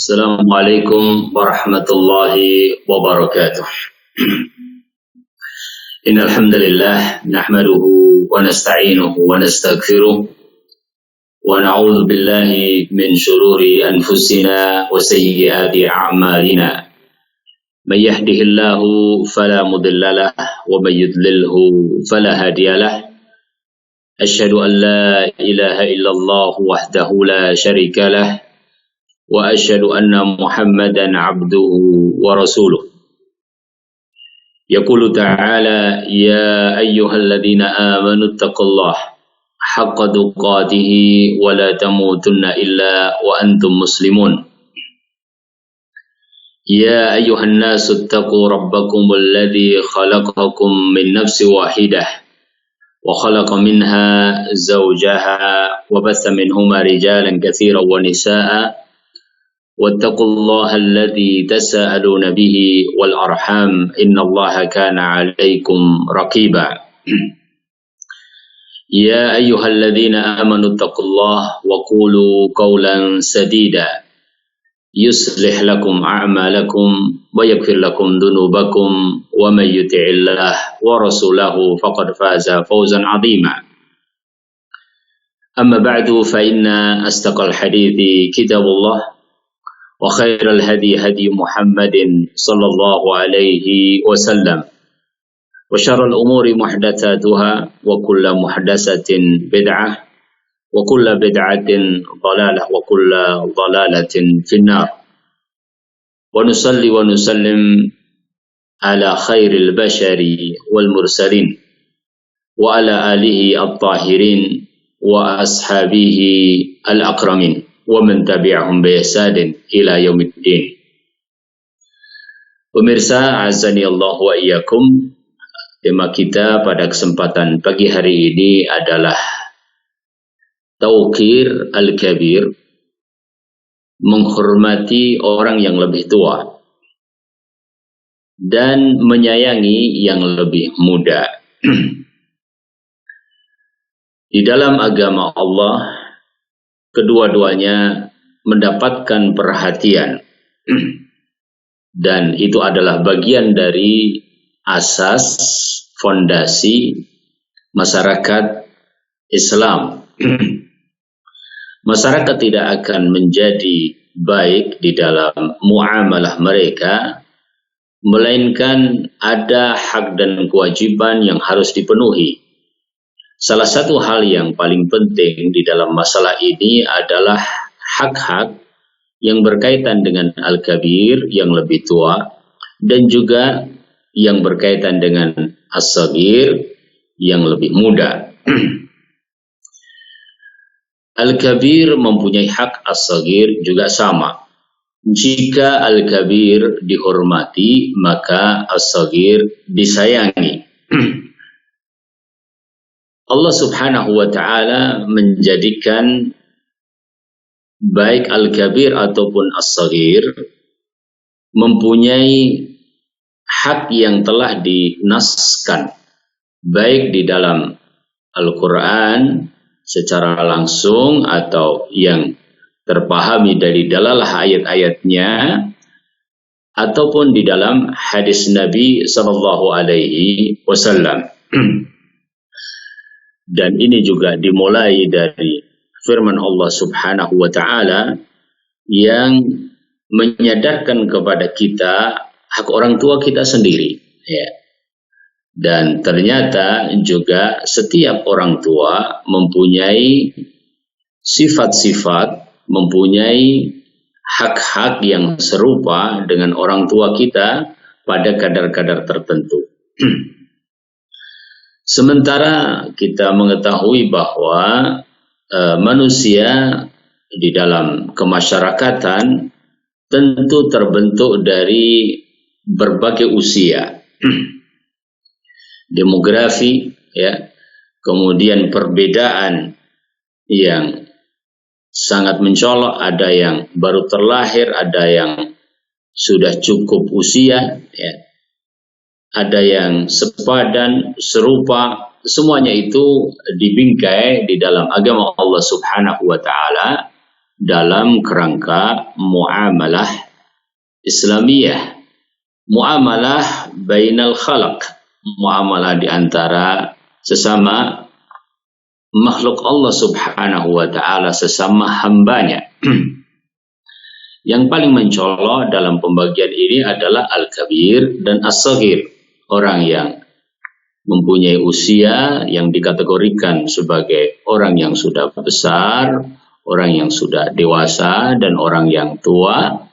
Assalamualaikum warahmatullahi wabarakatuh. Innal hamdalillah nahmaduhu wa nasta'inuhu wa nastaghfiruh wa na'udzu billahi min shururi anfusina wa sayyiati a'malina. May yahdihillahu fala mudilla lahu wa may yudlilhu fala hadiyalah. Asyhadu an la ilaha illallah wahdahu la syarika lah. Wa asyhadu anna Muhammadan abduhu wa rasuluh. Yaqulu ta'ala ya ayyuhalladzina amanu taqullaha haqqa tuqatih wa la tamutunna illa wa antum muslimun. Ya ayyuhan nasu taqu rabbakumul ladzi khalaqakum min nafsin wahidah wa khalaqa minha zawjaha wa batha minhuma rijalan katsiran wa nisaa'a واتقوا الله الذي تساءلون به والأرحام إن الله كان عليكم رقيبا يا أيها الذين آمنوا اتقوا الله وقولوا قولا سديدا يصلح لكم أعمالكم ويغفر لكم ذنوبكم ومن يطع الله ورسوله فقد فاز فوزا عظيما أما بعد فإن أصدق الحديث كتاب الله وخير الهدي هدي محمد صلى الله عليه وسلم وشر الأمور محدثاتها وكل محدثة بدعة وكل بدعة ضلالة وكل ضلالة في النار ونصلي ونسلم على خير البشر والمرسلين وعلى آله الطاهرين وأصحابه الأكرمين wa man tabi'ahum bi ihsanin ila yaumiddin. Pemirsa, azani Allah wa iyyakum. Tema kita pada kesempatan pagi hari ini adalah Tauqir al-kabir, menghormati orang yang lebih tua dan menyayangi yang lebih muda. Di dalam agama Allah kedua-duanya mendapatkan perhatian dan itu adalah bagian dari asas fondasi masyarakat Islam. Masyarakat tidak akan menjadi baik di dalam muamalah mereka melainkan ada hak dan kewajiban yang harus dipenuhi. Salah satu hal yang paling penting di dalam masalah ini adalah hak-hak yang berkaitan dengan al-kabir yang lebih tua dan juga yang berkaitan dengan as-saghir yang lebih muda. Al-kabir mempunyai hak, as-saghir juga sama. Jika al-kabir dihormati, maka as-saghir disayangi. Allah subhanahu wa ta'ala menjadikan baik al-kabir ataupun as-saghir mempunyai hak yang telah dinaskan baik di dalam Al-Quran secara langsung atau yang terpahami dari dalalah ayat-ayatnya ataupun di dalam hadis Nabi sallallahu alaihi wasallam. Dan ini juga dimulai dari firman Allah subhanahu wa ta'ala yang menyadarkan kepada kita hak orang tua kita sendiri. Ya. Dan ternyata juga setiap orang tua mempunyai sifat-sifat, mempunyai hak-hak yang serupa dengan orang tua kita pada kadar-kadar tertentu. Sementara kita mengetahui bahwa manusia di dalam kemasyarakatan tentu terbentuk dari berbagai usia, demografi, ya, kemudian perbedaan yang sangat mencolok, ada yang baru terlahir, ada yang sudah cukup usia, ya. Ada yang sepadan, serupa, semuanya itu dibingkai di dalam agama Allah subhanahu wa ta'ala dalam kerangka muamalah Islamiyah, muamalah bainal khalaq, muamalah di antara sesama makhluk Allah Subhanahu wa taala, sesama hambanya. Yang paling mencolok dalam pembagian ini adalah al-kabir dan as-saghir, orang yang mempunyai usia yang dikategorikan sebagai orang yang sudah besar, orang yang sudah dewasa, dan orang yang tua.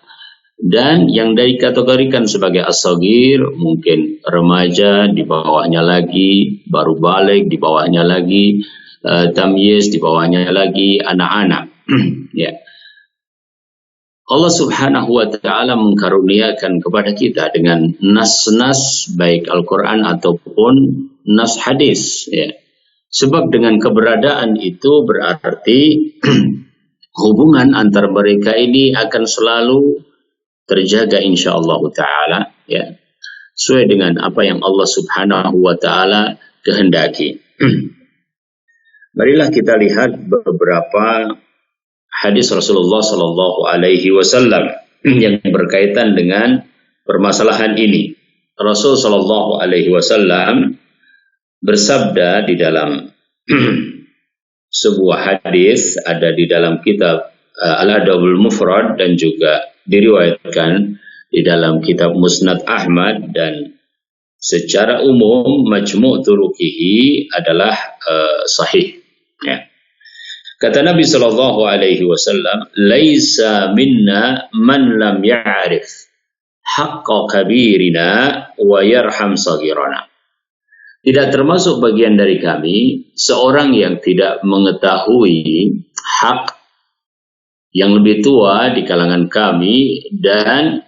Dan yang dikategorikan sebagai as-saghir mungkin remaja, di bawahnya lagi baru balik, di bawahnya lagi tamyiz, di bawahnya lagi anak-anak. Ya. Allah Subhanahu wa taala mengkaruniakan kepada kita dengan nas-nas baik Al-Qur'an ataupun nas hadis, ya. Sebab dengan keberadaan itu berarti hubungan antar mereka ini akan selalu terjaga insyaallah taala, ya. Sesuai dengan apa yang Allah Subhanahu wa taala kehendaki. Marilah kita lihat beberapa hadis Rasulullah Sallallahu Alaihi Wasallam yang berkaitan dengan permasalahan ini. Rasul Sallallahu Alaihi Wasallam bersabda di dalam sebuah hadis, ada di dalam kitab Al-Adabul Mufrad dan juga diriwayatkan di dalam kitab Musnad Ahmad, dan secara umum majmu' turuqihi adalah sahih, ya. Kata Nabi Sallallahu Alaihi Wasallam, "Laisa minna man lam ya'rif haqqa kabirina wa yarham saghirana." Tidak termasuk bagian dari kami seorang yang tidak mengetahui hak yang lebih tua di kalangan kami dan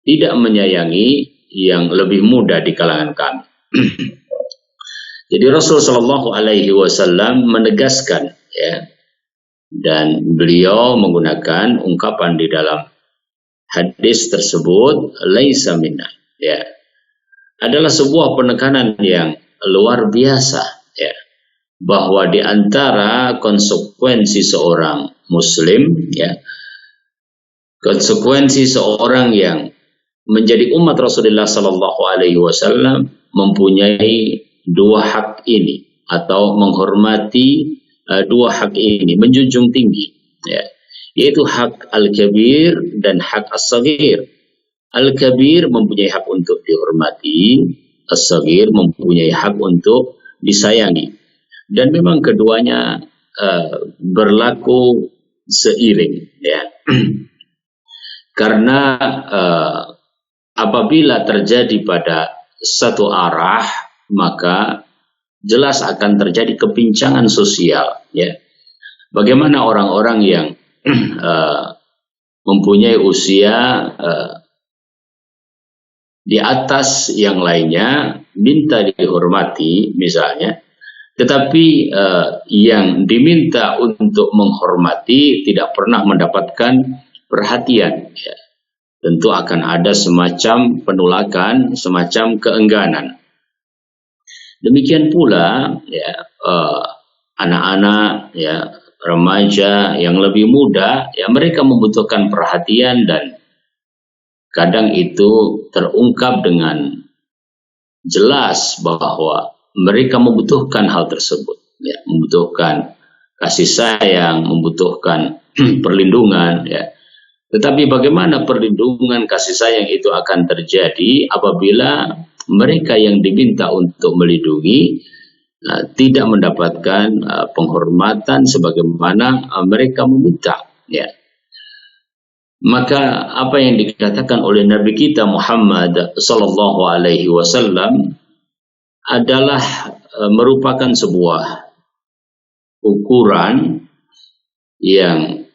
tidak menyayangi yang lebih muda di kalangan kami. Jadi Rasul Sallallahu Alaihi Wasallam menegaskan, ya, dan beliau menggunakan ungkapan di dalam hadis tersebut, laisa minna, ya, adalah sebuah penekanan yang luar biasa, ya, bahwa di antara konsekuensi seorang muslim, ya, konsekuensi seorang yang menjadi umat Rasulullah Sallallahu Alaihi Wasallam mempunyai dua hak ini, atau menghormati dua hak ini, menjunjung tinggi, ya, yaitu hak al-kabir dan hak as-saghir. Al-kabir mempunyai hak untuk dihormati, as-saghir mempunyai hak untuk disayangi, dan memang keduanya berlaku seiring, ya. Karena apabila terjadi pada satu arah, maka jelas akan terjadi kepincangan sosial, ya. Bagaimana orang-orang yang mempunyai usia di atas yang lainnya minta dihormati misalnya, tetapi yang diminta untuk menghormati tidak pernah mendapatkan perhatian, ya. Tentu akan ada semacam penolakan, semacam keengganan. Demikian pula, ya, anak-anak, ya, remaja yang lebih muda, ya, mereka membutuhkan perhatian, dan kadang itu terungkap dengan jelas bahwa mereka membutuhkan hal tersebut, ya, membutuhkan kasih sayang, membutuhkan perlindungan, ya. Tetapi bagaimana perlindungan kasih sayang itu akan terjadi apabila mereka yang diminta untuk melindungi tidak mendapatkan penghormatan sebagaimana mereka meminta, ya. Maka apa yang dikatakan oleh Nabi kita Muhammad Sallallahu Alaihi Wasallam adalah merupakan sebuah ukuran yang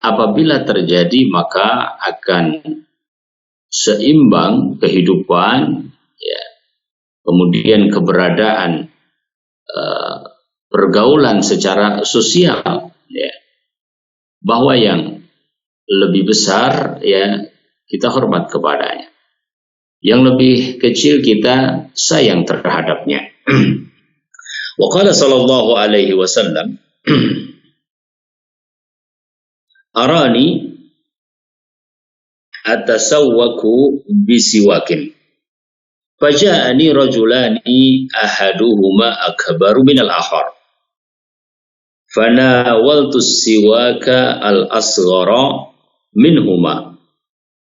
apabila terjadi maka akan seimbang kehidupan, ya, kemudian keberadaan pergaulan secara sosial, ya, bahwa yang lebih besar, ya, kita hormat kepadanya, yang lebih kecil kita sayang terhadapnya. Wa qala sallallahu alaihi wasallam, arani atasawwaku bisiwakin. Faja'ani rajulani ahaduhuma akbaru minal akhar. Fanawaltu siwaka al-asghara minhuma.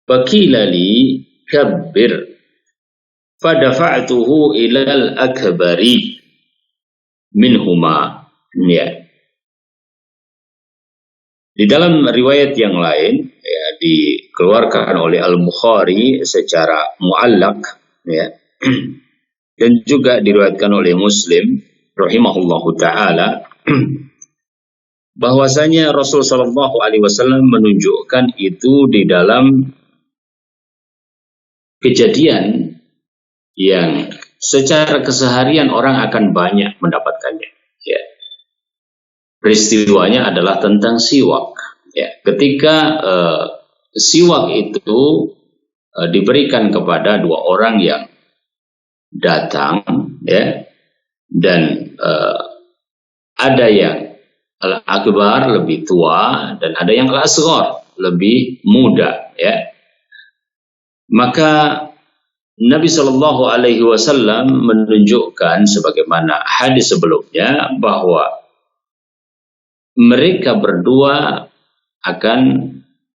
Faqila li kabbir. Fadafa'tuhu ilal akbari minhuma. Ya. Di dalam riwayat yang lain ya, dikeluarkan oleh Al-Bukhari secara muallaq ya. Dan juga diriwayatkan oleh Muslim rahimahullahu taala bahwasanya Rasul sallallahu alaihi wasallam menunjukkan itu di dalam kejadian yang secara keseharian orang akan banyak mendapatkannya ya. Peristiwanya adalah tentang siwak. Ya, ketika siwak itu diberikan kepada dua orang yang datang, ya, dan ada yang al-akbar lebih tua dan ada yang al-asghar lebih muda, ya. Maka Nabi Shallallahu Alaihi Wasallam menunjukkan sebagaimana hadis sebelumnya bahwa mereka berdua akan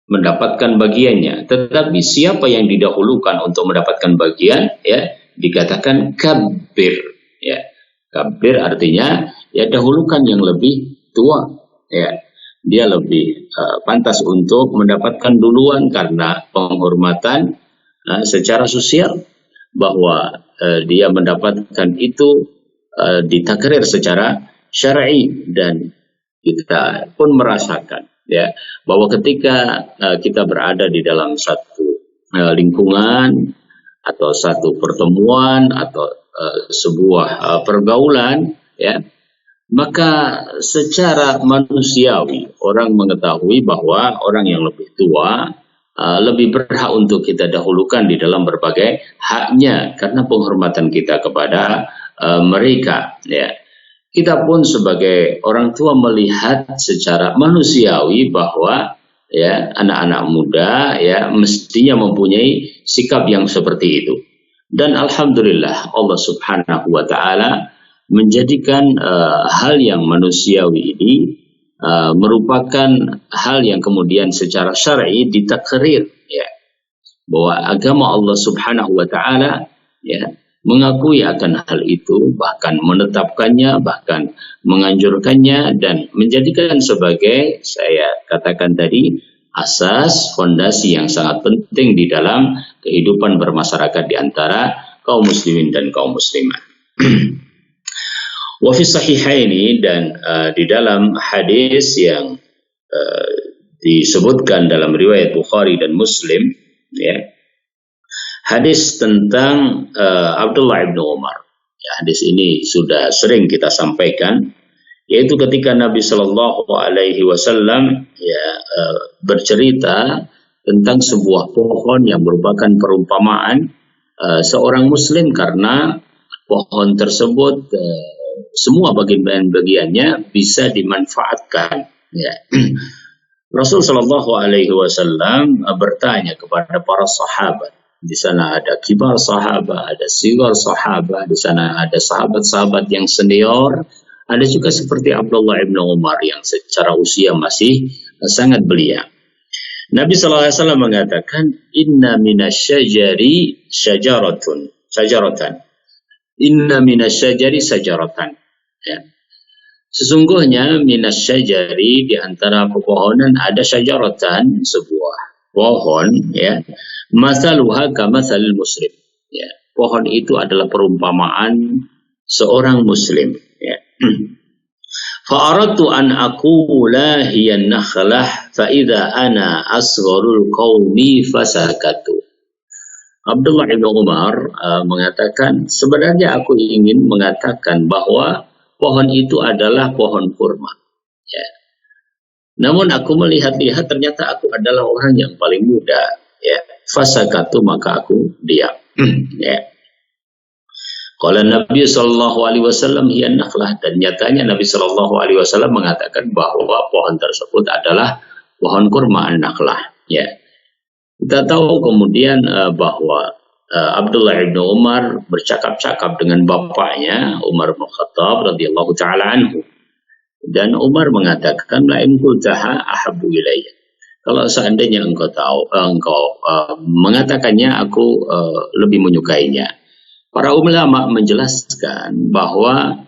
mendapatkan bagiannya, tetapi siapa yang didahulukan untuk mendapatkan bagian, ya, dikatakan kabir, ya. Kabir artinya ya dahulukan yang lebih tua, ya. Dia lebih pantas untuk mendapatkan duluan karena penghormatan secara sosial, bahwa dia mendapatkan itu ditakrir secara syar'i, dan kita pun merasakan ya bahwa ketika kita berada di dalam satu lingkungan atau satu pertemuan atau sebuah pergaulan, ya, maka secara manusiawi orang mengetahui bahwa orang yang lebih tua lebih berhak untuk kita dahulukan di dalam berbagai haknya karena penghormatan kita kepada mereka, ya. Kita pun sebagai orang tua melihat secara manusiawi bahwa ya anak-anak muda ya mestinya mempunyai sikap yang seperti itu. Dan alhamdulillah Allah Subhanahu wa taala menjadikan hal yang manusiawi ini merupakan hal yang kemudian secara syar'i ditakrir, ya, bahwa agama Allah Subhanahu wa taala ya mengakui akan hal itu, bahkan menetapkannya, bahkan menganjurkannya, dan menjadikan sebagai, saya katakan tadi, asas fondasi yang sangat penting di dalam kehidupan bermasyarakat di antara kaum muslimin dan kaum muslimat. Wa fi sahihaini, dan di dalam hadis yang disebutkan dalam riwayat Bukhari dan Muslim, ya, hadis tentang Abdullah ibn Umar. Ya, hadis ini sudah sering kita sampaikan, yaitu ketika Nabi Shallallahu Alaihi Wasallam ya bercerita tentang sebuah pohon yang merupakan perumpamaan seorang Muslim, karena pohon tersebut semua bagian-bagiannya bisa dimanfaatkan. Ya. Rasul Shallallahu Alaihi Wasallam bertanya kepada para sahabat. Di sana ada kibar sahabat, ada sigar sahabat, di sana ada sahabat-sahabat yang senior, ada juga seperti Abdullah ibn Umar yang secara usia masih sangat belia. Nabi SAW mengatakan, Inna minasyajari syajaratan. Inna minasyajari syajaratan. Ya. Sesungguhnya minasyajari, di antara pepohonan ada syajaratan, sebuah pohon, ya. Masaluha kamatsalil muslim, ya. Pohon itu adalah perumpamaan seorang muslim, ya. Fa aradtu an aqula hiya an-nakhlah fa idza ana asgharul qaumi fasakatu. Abdullah bin Umar mengatakan, sebenarnya aku ingin mengatakan bahwa pohon itu adalah pohon kurma, ya. Namun aku melihat-lihat ternyata aku adalah orang yang paling muda, ya. Fasakatu, maka aku diam. Ya. Qala Nabi sallallahu alaihi wasallam hiya nakhlah, dan nyatanya Nabi sallallahu alaihi wasallam mengatakan bahwa pohon tersebut adalah pohon kurma an-nakhlah. Ya. Kita tahu kemudian bahwa Abdullah bin Umar bercakap-cakap dengan bapaknya Umar bin Khattab radhiyallahu taala anhu. Dan Umar mengatakan, la in qultaha ahabbu ilayya. Kalau seandainya engkau mengatakannya, aku lebih menyukainya. Para ulama menjelaskan bahwa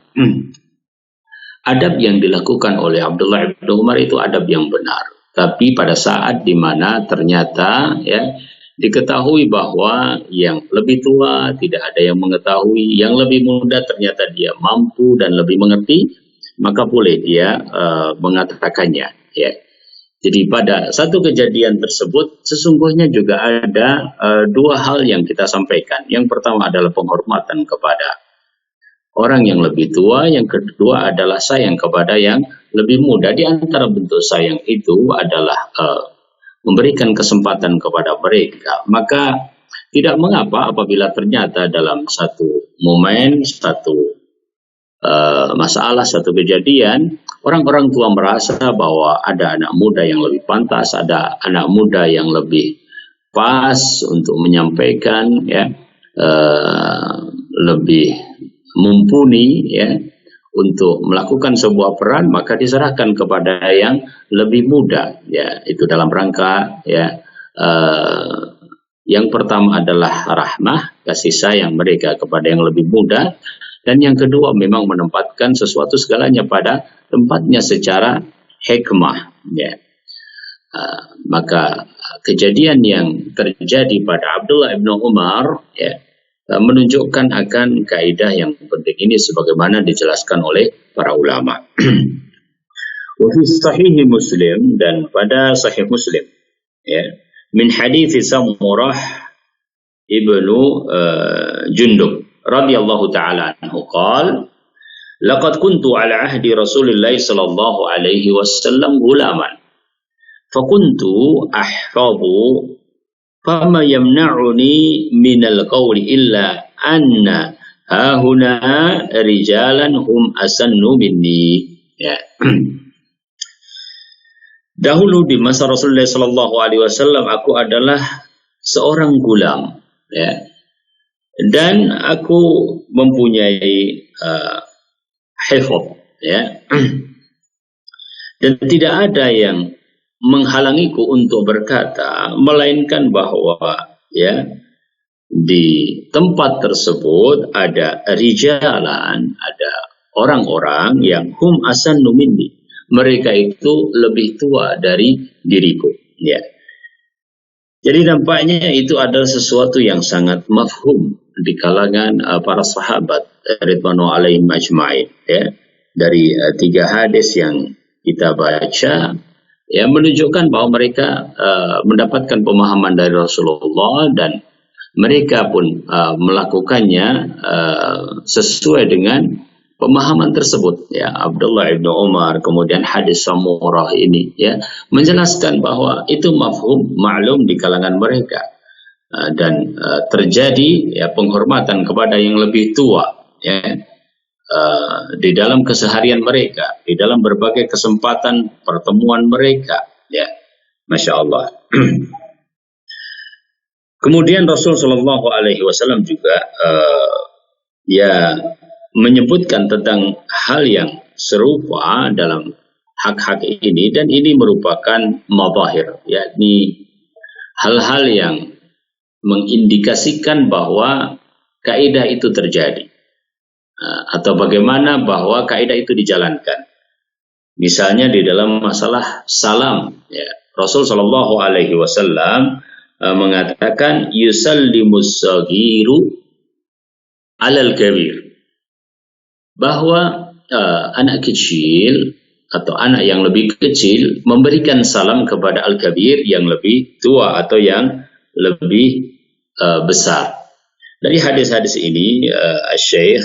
adab yang dilakukan oleh Abdullah bin Umar itu adab yang benar. Tapi pada saat di mana ternyata ya diketahui bahwa yang lebih tua tidak ada yang mengetahui, yang lebih muda ternyata dia mampu dan lebih mengerti, maka boleh dia mengatakannya. Ya. Jadi pada satu kejadian tersebut sesungguhnya juga ada dua hal yang kita sampaikan. Yang pertama adalah penghormatan kepada orang yang lebih tua, yang kedua adalah sayang kepada yang lebih muda. Di antara bentuk sayang itu adalah memberikan kesempatan kepada mereka. Maka tidak mengapa apabila ternyata dalam satu momen, satu masalah, satu kejadian, orang-orang tua merasa bahwa ada anak muda yang lebih pantas, ada anak muda yang lebih pas untuk menyampaikan, ya, lebih mumpuni, ya, untuk melakukan sebuah peran, maka diserahkan kepada yang lebih muda. Ya, itu dalam rangka, ya, yang pertama adalah rahmah, kasih sayang mereka kepada yang lebih muda. Dan yang kedua memang menempatkan sesuatu segalanya pada tempatnya secara hikmah. Ya. Maka kejadian yang terjadi pada Abdullah bin Umar, ya, menunjukkan akan kaidah yang penting ini sebagaimana dijelaskan oleh para ulama. Wa fi sahih Muslim, dan pada sahih Muslim, ya, min hadits Samurah ibnu Jundub radhiyallahu taala anhu qala laqad kuntu ala ahdi Rasulillah sallallahu alaihi wasallam gulaman fakuntu ahfadhu fama yamna'uni minal qawli illa anna hahuna rijalan hum asannu minni. Ya. Dahulu di masa Rasulullah sallallahu alaihi wasallam aku adalah seorang gulam, ya. Dan aku mempunyai hifdz, ya. Dan tidak ada yang menghalangiku untuk berkata, melainkan bahwa, ya, di tempat tersebut ada rijalan, ada orang-orang yang hum asannu minni, mereka itu lebih tua dari diriku, ya. Jadi nampaknya itu adalah sesuatu yang sangat mafhum di kalangan para sahabat ridwanu alaihim ajma'in, ya. Dari tiga hadis yang kita baca, ya, menunjukkan bahwa mereka mendapatkan pemahaman dari Rasulullah dan mereka pun melakukannya sesuai dengan pemahaman tersebut, ya. Abdullah bin Umar, kemudian hadis Samurah ini, ya, menjelaskan bahwa itu mafhum maklum di kalangan mereka, dan terjadi, ya, penghormatan kepada yang lebih tua, ya, di dalam keseharian mereka, di dalam berbagai kesempatan pertemuan mereka, ya, masya Allah. Kemudian Rasul Shallallahu Alaihi Wasallam juga ya menyebutkan tentang hal yang serupa dalam hak-hak ini, dan ini merupakan mazahir, yakni hal-hal yang mengindikasikan bahwa kaidah itu terjadi, atau bagaimana bahwa kaidah itu dijalankan. Misalnya di dalam masalah salam, ya, Rasul Shallallahu Alaihi Wasallam mengatakan yusallimus saghiru alal kabir, bahwa anak kecil atau anak yang lebih kecil memberikan salam kepada al-kabir yang lebih tua atau yang lebih besar. Dari hadis-hadis ini Syekh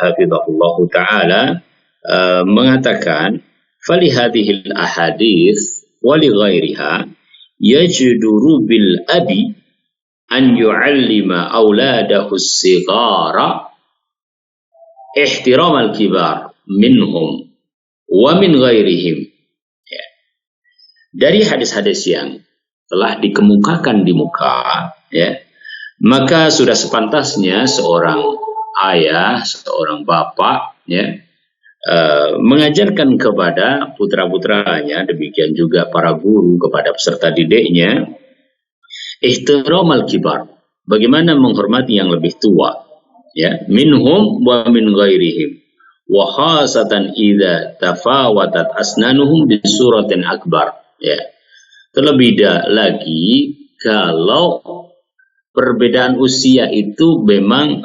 hafizahullah taala mengatakan fali hadhil ahadits wa li ghairiha yajduru bil abi an yu'allima auladahu as-sighara ihtiram al-kibar minhum wa min ghairihim. Ya. dari hadis-hadis yang telah dikemukakan di muka, ya, maka sudah sepantasnya seorang ayah, seorang bapak, ya, mengajarkan kepada putra-putranya, demikian juga para guru kepada peserta didiknya, ihtiram al-kibar, bagaimana menghormati yang lebih tua, ya, minhum wa min ghairihim, wa khasatan idza tafawatat asnanuhum bi suratin akbar, ya. Terlebih lagi kalau perbedaan usia itu memang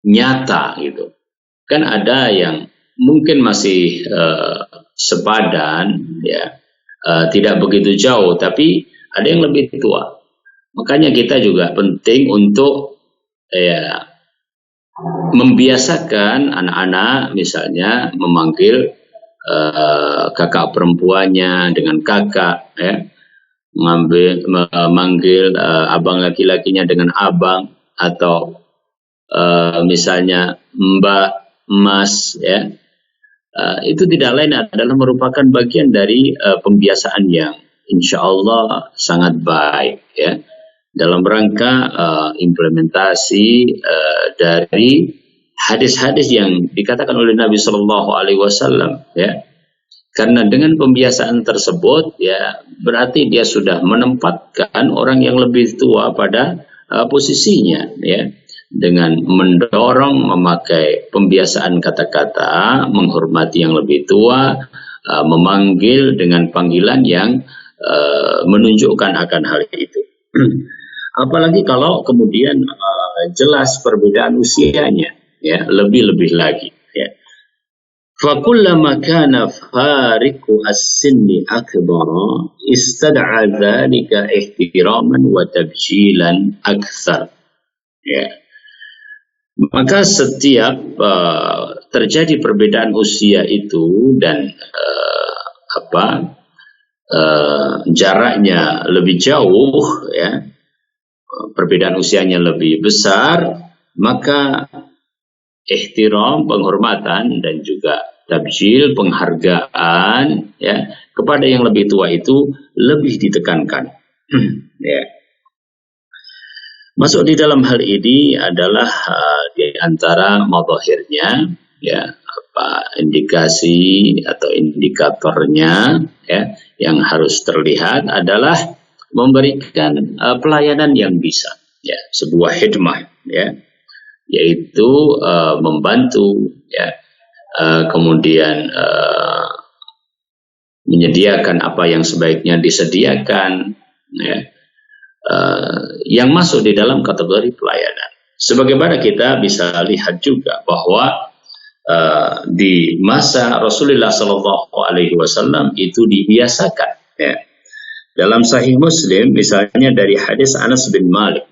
nyata gitu. Kan ada yang mungkin masih sepadan, ya, tidak begitu jauh, tapi ada yang lebih tua. Makanya kita juga penting untuk, ya, membiasakan anak-anak misalnya memanggil kakak perempuannya dengan kakak, ya, memanggil abang laki-lakinya dengan abang, atau misalnya mbak, mas, ya, itu tidak lain adalah merupakan bagian dari pembiasaan yang insya Allah sangat baik, ya, dalam rangka implementasi dari hadis-hadis yang dikatakan oleh Nabi Shallallahu Alaihi Wasallam, ya. Karena dengan pembiasaan tersebut, ya, berarti dia sudah menempatkan orang yang lebih tua pada posisinya, ya, dengan mendorong memakai pembiasaan kata-kata, menghormati yang lebih tua, memanggil dengan panggilan yang menunjukkan akan hal itu. Apalagi kalau kemudian jelas perbedaan usianya, ya, lebih-lebih lagi, ya. Fakullama kana fariqu as-sinni akbara istad'a dzalika ihtiraman wa tabjilan akthar, ya. Maka setiap terjadi perbedaan usia itu dan jaraknya lebih jauh, ya, perbedaan usianya lebih besar, maka ihtiram, penghormatan, dan juga tabjil, penghargaan, ya, kepada yang lebih tua itu lebih ditekankan. Ya. Masuk di dalam hal ini adalah di antara madhahirnya, ya, indikasi atau indikatornya, ya, yang harus terlihat adalah memberikan pelayanan yang bisa, ya, sebuah khidmah, ya, yaitu membantu, ya, kemudian menyediakan apa yang sebaiknya disediakan, ya, yang masuk di dalam kategori pelayanan. Sebagaimana kita bisa lihat juga bahwa di masa Rasulullah Shallallahu Alaihi Wasallam itu dibiasakan, ya. Dalam Sahih Muslim misalnya dari hadis Anas bin Malik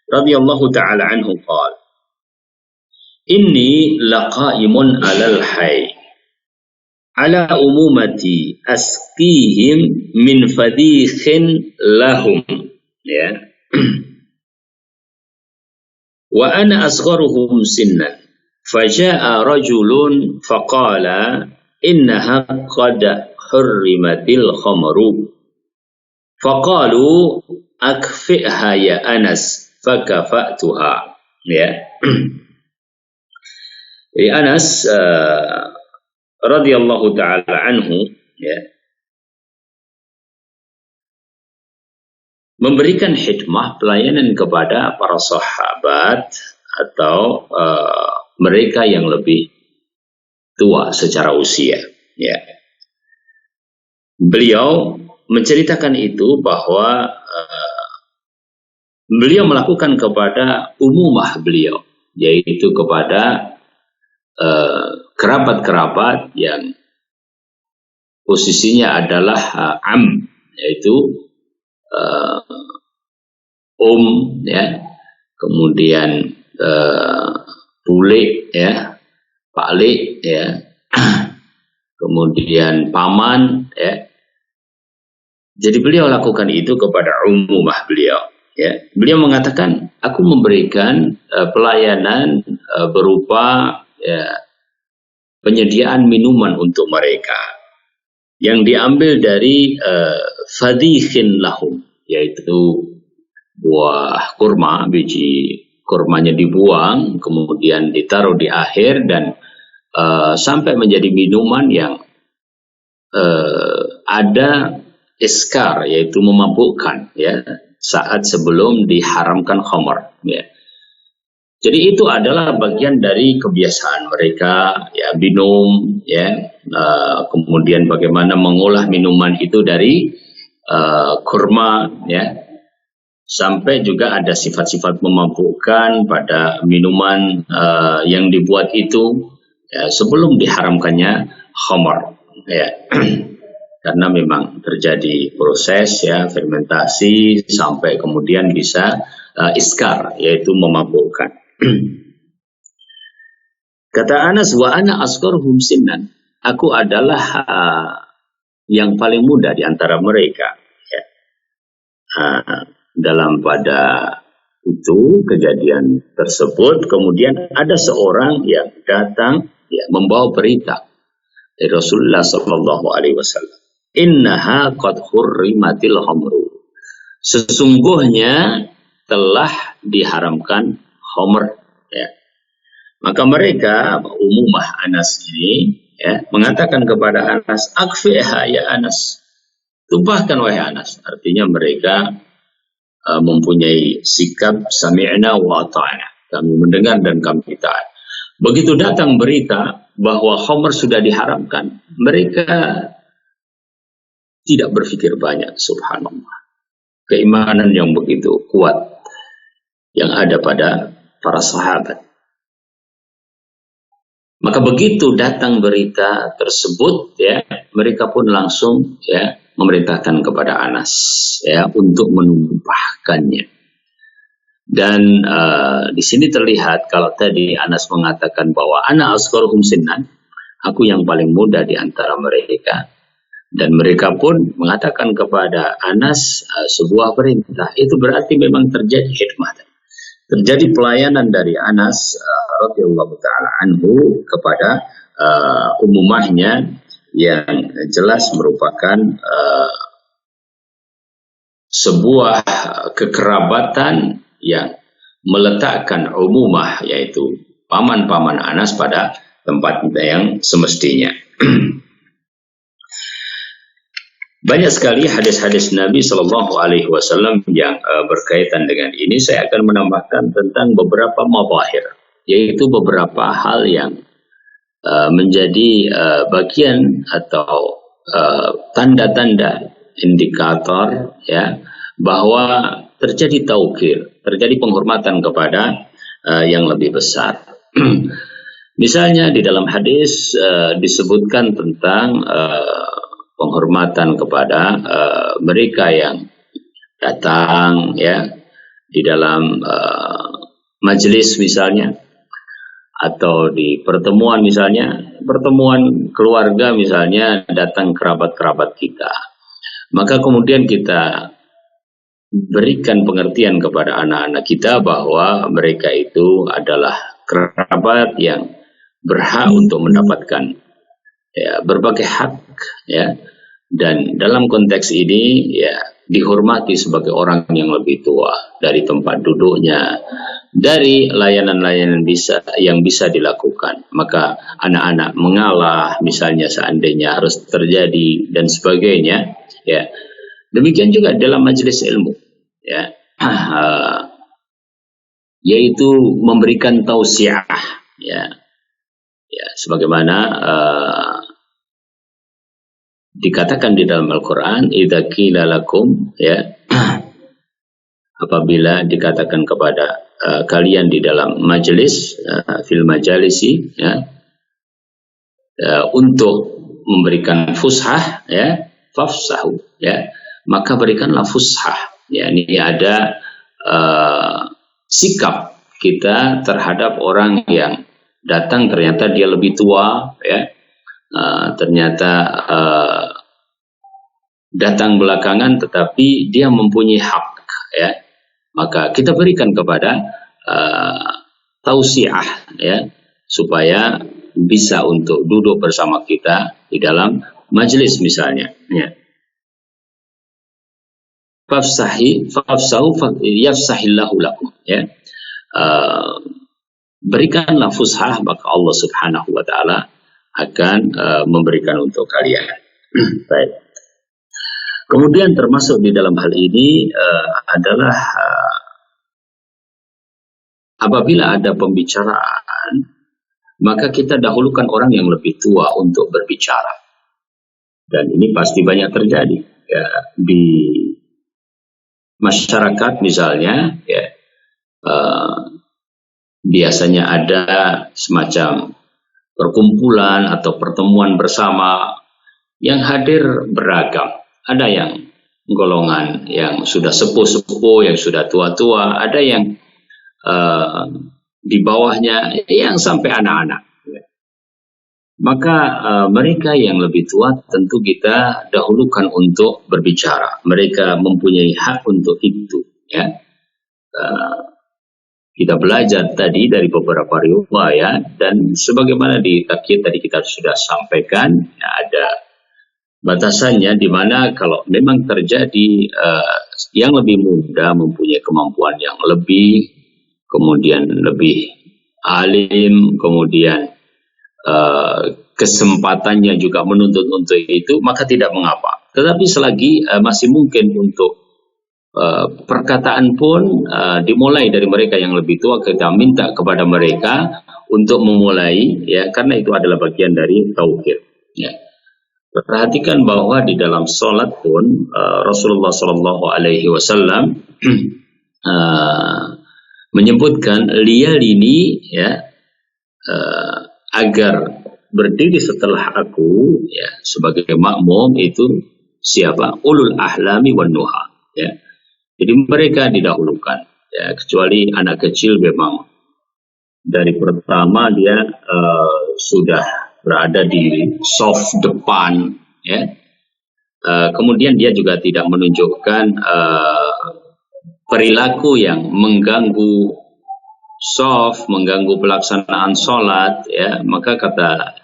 radhiyallahu taala anhu qala, inni laqaimun alal hayy ala umumati asqihim min fadikhin lahum, ya. Wa ana asgharuhum sinnan faja'a rajulun faqala innaha qad hurrimatil khamru faqalu akfi'ha ya Anas fakafa'tuha, ya. Jadi Anas radhiyallahu taala anhu, ya, memberikan khidmah, pelayanan kepada para sahabat atau mereka yang lebih tua secara usia, ya. Beliau menceritakan itu bahwa beliau melakukan kepada umumah beliau, yaitu kepada kerabat-kerabat yang posisinya adalah yaitu ya, kemudian bule, ya, paklik, ya, kemudian paman, ya. Jadi beliau lakukan itu kepada umumah beliau, ya. Beliau mengatakan, aku memberikan pelayanan berupa, ya, penyediaan minuman untuk mereka. yang diambil dari fadikhin lahum, yaitu buah kurma, biji kurmanya dibuang kemudian ditaruh di akhir dan sampai menjadi minuman yang ada iskar, yaitu memabukkan, ya, saat sebelum diharamkan khamar, ya. Jadi itu adalah bagian dari kebiasaan mereka, ya, minum, ya, kemudian bagaimana mengolah minuman itu dari kurma, ya, sampai juga ada sifat-sifat memabukkan pada minuman yang dibuat itu, ya, sebelum diharamkannya khamar, ya. Karena memang terjadi proses, ya, fermentasi sampai kemudian bisa iskar, yaitu memabukkan. Kata Anas, wa ana asgharuhum sinnan, aku adalah yang paling muda di antara mereka, ya. Dalam pada itu kejadian tersebut kemudian ada seorang yang datang, ya, membawa berita dari Rasulullah sallallahu alaihi wasallam, innaha qad hurrimatil khamru, sesungguhnya telah diharamkan khamr, ya. Maka mereka, Umumah Anas ini, ya, mengatakan kepada Anas, akfiha ya Anas, tumpahkan wahai Anas. Artinya mereka mempunyai sikap sami'na wa ata'na, kami mendengar dan kami taat. Begitu datang berita bahwa khamr sudah diharamkan, mereka tidak berpikir banyak, subhanallah. Keimanan yang begitu kuat yang ada pada para sahabat. Maka begitu datang berita tersebut, ya, mereka pun langsung, ya, memerintahkan kepada Anas, ya, untuk menumpahkannya. Dan di sini terlihat kalau tadi Anas mengatakan bahwa ana asgharuhum sinnan, aku yang paling muda di antara mereka, dan mereka pun mengatakan kepada Anas sebuah perintah, itu berarti memang terjadi hikmah, terjadi pelayanan dari Anas radhiyallahu taala anhu kepada umumahnya yang jelas merupakan sebuah kekerabatan yang meletakkan umumah, yaitu paman-paman Anas, pada tempat yang semestinya. Banyak sekali hadis-hadis Nabi Shallallahu Alaihi Wasallam yang berkaitan dengan ini. Saya akan menambahkan tentang beberapa mabahir, yaitu beberapa hal yang menjadi bagian atau tanda-tanda indikator, ya, bahwa terjadi taukir, terjadi penghormatan kepada yang lebih besar. Misalnya di dalam hadis disebutkan tentang penghormatan kepada mereka yang datang, ya, di dalam majelis misalnya, atau di pertemuan misalnya, pertemuan keluarga misalnya, datang kerabat-kerabat kita. Maka kemudian kita berikan pengertian kepada anak-anak kita bahwa mereka itu adalah kerabat yang berhak untuk mendapatkan, ya, berbagai hak, ya, dan dalam konteks ini, ya, dihormati sebagai orang yang lebih tua, dari tempat duduknya, dari layanan-layanan yang bisa dilakukan. Maka anak-anak mengalah misalnya seandainya harus terjadi dan sebagainya, ya. Demikian juga dalam majelis ilmu, ya, yaitu memberikan tausiah, ya, ya, sebagaimana dikatakan di dalam Al-Quran, idza qila lakum, ya, apabila dikatakan kepada kalian di dalam majelis, fil majalisi, ya, untuk memberikan fushah, ya, fafsahu, ya, maka berikanlah fushah, ya. Ini ada sikap kita terhadap orang yang datang, ternyata dia lebih tua, ya, ternyata datang belakangan tetapi dia mempunyai hak, ya, maka kita berikan kepada tausiah, ya, supaya bisa untuk duduk bersama kita di dalam majelis misalnya, ya. Yafsahillahu lakum, ya. Berikanlah fushah, maka Allah Subhanahu wa taala akan memberikan untuk kalian. Baik. Kemudian termasuk di dalam hal ini adalah apabila ada pembicaraan, maka kita dahulukan orang yang lebih tua untuk berbicara. Dan ini pasti banyak terjadi, ya, di masyarakat misalnya, ya, biasanya ada semacam perkumpulan atau pertemuan bersama yang hadir beragam. Ada yang golongan yang sudah sepuh-sepuh, yang sudah tua-tua, ada yang di bawahnya yang sampai anak-anak. Maka mereka yang lebih tua tentu kita dahulukan untuk berbicara. Mereka mempunyai hak untuk itu, ya. Kita belajar tadi dari beberapa riwayat, dan sebagaimana di takyid tadi kita sudah sampaikan, ya, ada batasannya di mana kalau memang terjadi yang lebih muda mempunyai kemampuan yang lebih, kemudian lebih alim, kemudian kesempatannya juga menuntut untuk itu, maka tidak mengapa. Tetapi selagi masih mungkin untuk perkataan pun dimulai dari mereka yang lebih tua, kita minta kepada mereka untuk memulai, ya, karena itu adalah bagian dari tauhid, ya. Perhatikan bahwa di dalam sholat pun Rasulullah SAW menyebutkan liyalini, ya, agar berdiri setelah aku, ya, sebagai makmum itu siapa? Ulul ahlami wan nuha, ya. Jadi mereka didahulukan, ya, kecuali anak kecil memang dari pertama dia sudah berada di soft depan, ya. Kemudian dia juga tidak menunjukkan perilaku yang mengganggu soft, mengganggu pelaksanaan sholat, ya, maka kata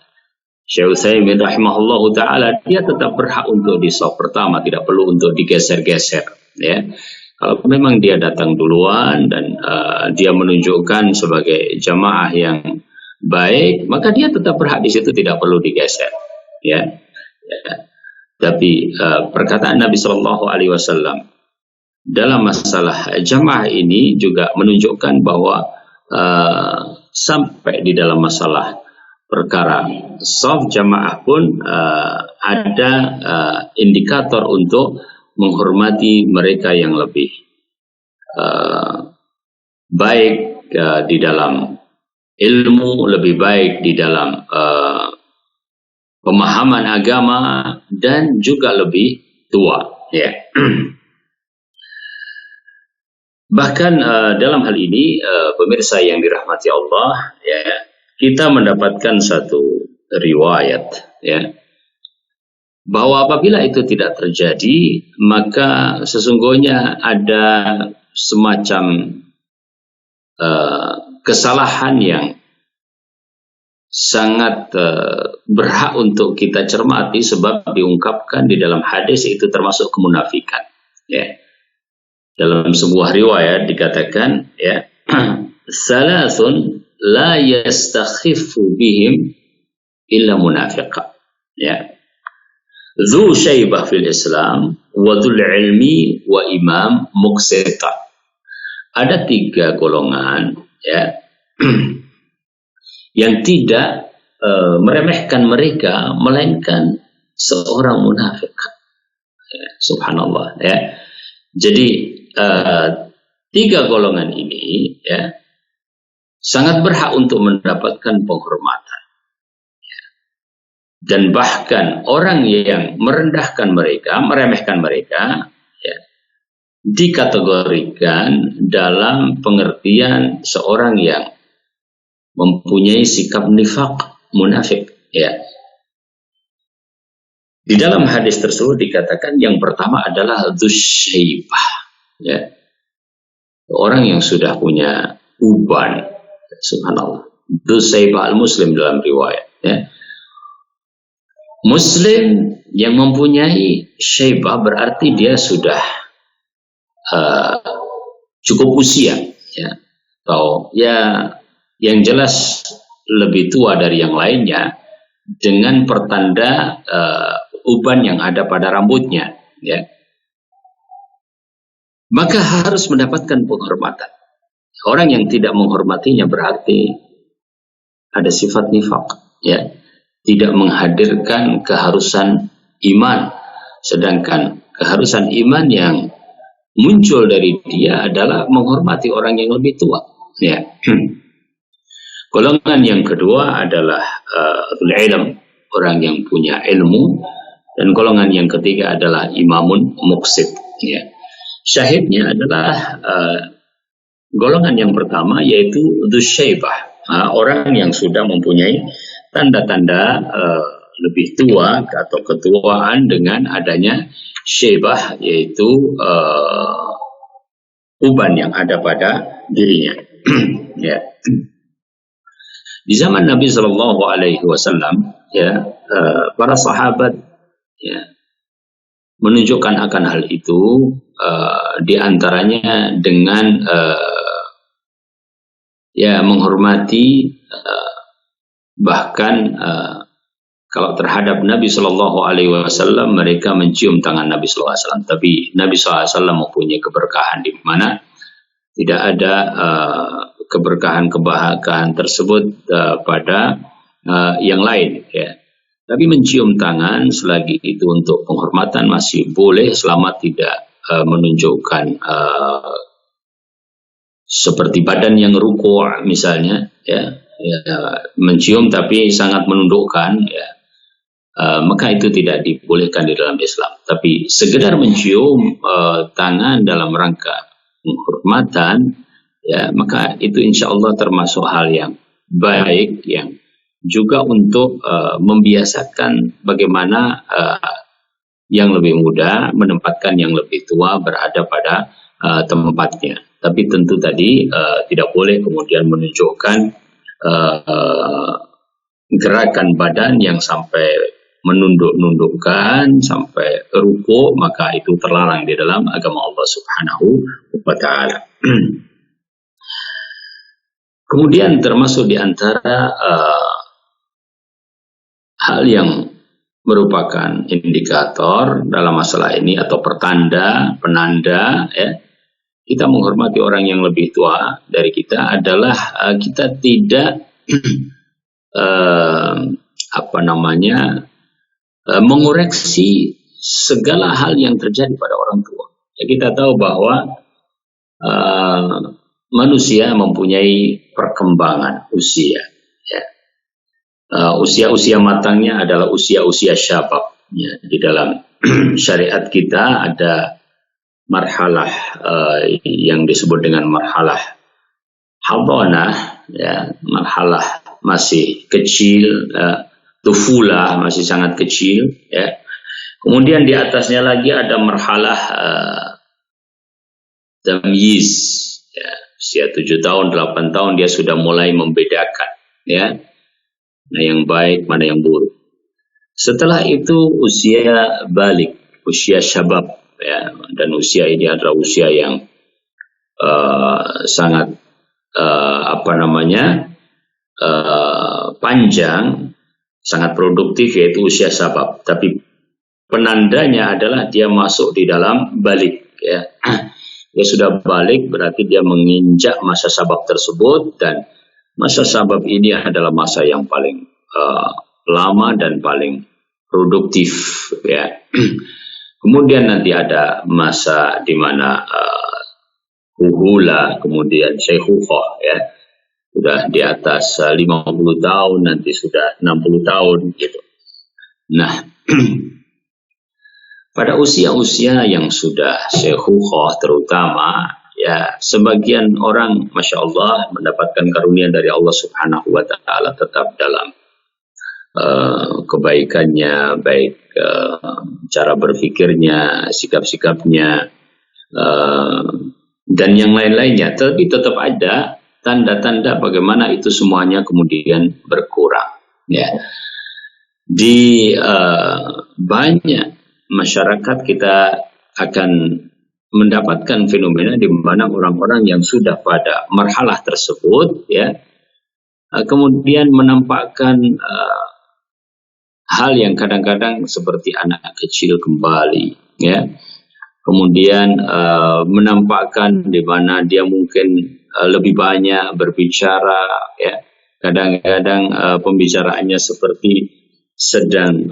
Syekh Utsaimin rahimahullahu taala, dia tetap berhak untuk di soft pertama, tidak perlu untuk digeser-geser, ya. Kalau memang dia datang duluan dan dia menunjukkan sebagai jamaah yang baik, maka dia tetap berhak di situ, tidak perlu digeser, ya. Tapi perkataan Nabi Shallallahu Alaihi Wasallam dalam masalah jamaah ini juga menunjukkan bahwa sampai di dalam masalah perkara shaf jamaah pun ada indikator untuk menghormati mereka yang lebih baik di dalam ilmu, lebih baik di dalam pemahaman agama, dan juga lebih tua, ya. Bahkan dalam hal ini pemirsa yang dirahmati Allah, ya, kita mendapatkan satu riwayat, ya, bahwa apabila itu tidak terjadi, maka sesungguhnya ada semacam kesalahan yang sangat berhak untuk kita cermati, sebab diungkapkan di dalam hadis itu termasuk kemunafikan, ya. Dalam sebuah riwayat dikatakan, ya, salasun la yastakhifu bihim illa munafiqa, ya. Dzu syaibah fil Islam wa dzul ilmi wa imam muqsita. Ada 3 golongan, ya, yang tidak meremehkan mereka melainkan seorang munafik, ya, subhanallah, ya. Jadi 3 golongan ini, ya, sangat berhak untuk mendapatkan penghormatan, ya. Dan bahkan orang yang merendahkan mereka, meremehkan mereka, ya, dikategorikan dalam pengertian seorang yang mempunyai sikap nifaq, munafik, ya. Di dalam hadis tersebut dikatakan yang pertama adalah dzusyaibah, ya, orang yang sudah punya uban, subhanallah. Dzusyaibah al-muslim dalam riwayat, ya. Muslim yang mempunyai syaibah berarti dia sudah uh, cukup usia, ya, atau ya yang jelas lebih tua dari yang lainnya dengan pertanda uban yang ada pada rambutnya, ya, maka harus mendapatkan penghormatan. Orang yang tidak menghormatinya berarti ada sifat nifaq, ya, tidak menghadirkan keharusan iman, sedangkan keharusan iman yang muncul dari dia adalah menghormati orang yang lebih tua, ya. Golongan yang kedua adalah ilm, orang yang punya ilmu, dan golongan yang ketiga adalah imamun muqsid, ya. Syahidnya adalah golongan yang pertama yaitu dzusyaibah, orang yang sudah mempunyai tanda-tanda lebih tua atau ketuaan dengan adanya syaibah, yaitu uban yang ada pada dirinya. Ya. Di zaman Nabi Shallallahu Alaihi Wasallam, ya, para sahabat, ya, menunjukkan akan hal itu, diantaranya dengan ya menghormati, bahkan kalau terhadap Nabi Shallallahu Alaihi Wasallam mereka mencium tangan Nabi Shallallahu Alaihi Wasallam, tapi Nabi Shallallahu Alaihi Wasallam mempunyai keberkahan di mana tidak ada keberkahan tersebut pada yang lain, ya. Tapi mencium tangan selagi itu untuk penghormatan masih boleh selama tidak menunjukkan seperti badan yang ruku' misalnya, ya, mencium tapi sangat menundukkan, ya, maka itu tidak dibolehkan di dalam Islam. Tapi sekedar mencium tangan dalam rangka penghormatan, ya, maka itu insya Allah termasuk hal yang baik, yang juga untuk membiasakan bagaimana yang lebih muda menempatkan yang lebih tua berada pada tempatnya. Tapi tentu tadi tidak boleh kemudian menunjukkan gerakan badan yang sampai menunduk-nundukkan sampai ruku', maka itu terlarang di dalam agama Allah Subhanahu wa Ta'ala. Kemudian termasuk di antara hal yang merupakan indikator dalam masalah ini atau penanda, ya, kita menghormati orang yang lebih tua dari kita adalah kita tidak mengoreksi segala hal yang terjadi pada orang tua. Ya, kita tahu bahwa manusia mempunyai perkembangan usia, ya. Usia-usia matangnya adalah usia-usia syabab, ya. Di dalam syariat kita ada marhalah yang disebut dengan marhalah hadhanah, ya, marhalah masih kecil, tufulah masih sangat kecil, ya. Kemudian di atasnya lagi ada marhalah tamyiz, ya, usia 7 tahun, 8 tahun dia sudah mulai membedakan, ya, mana yang baik, mana yang buruk. Setelah itu usia balik, usia syabab, ya, dan usia ini adalah usia yang sangat panjang, sangat produktif, yaitu usia syabab. Tapi penandanya adalah dia masuk di dalam balik, ya. Dia sudah balik berarti dia menginjak masa syabab tersebut, dan masa syabab ini adalah masa yang paling lama dan paling produktif, ya. Kemudian nanti ada masa di mana kuhula, kemudian syekhukhah, ya, sudah di atas 50 tahun, nanti sudah 60 tahun, gitu. Nah, pada usia-usia yang sudah syekhukhah terutama, ya, sebagian orang Masya Allah mendapatkan karunia dari Allah Subhanahu wa Ta'ala tetap dalam kebaikannya, baik cara berpikirnya, sikap-sikapnya, dan yang lain-lainnya. Tapi tetap ada tanda-tanda bagaimana itu semuanya kemudian berkurang, ya. Di banyak masyarakat kita akan mendapatkan fenomena di mana orang-orang yang sudah pada marhalah tersebut, ya, kemudian menampakkan hal yang kadang-kadang seperti anak kecil kembali, ya. Kemudian menampakkan di mana dia mungkin lebih banyak berbicara, ya. Kadang-kadang pembicaraannya seperti sedang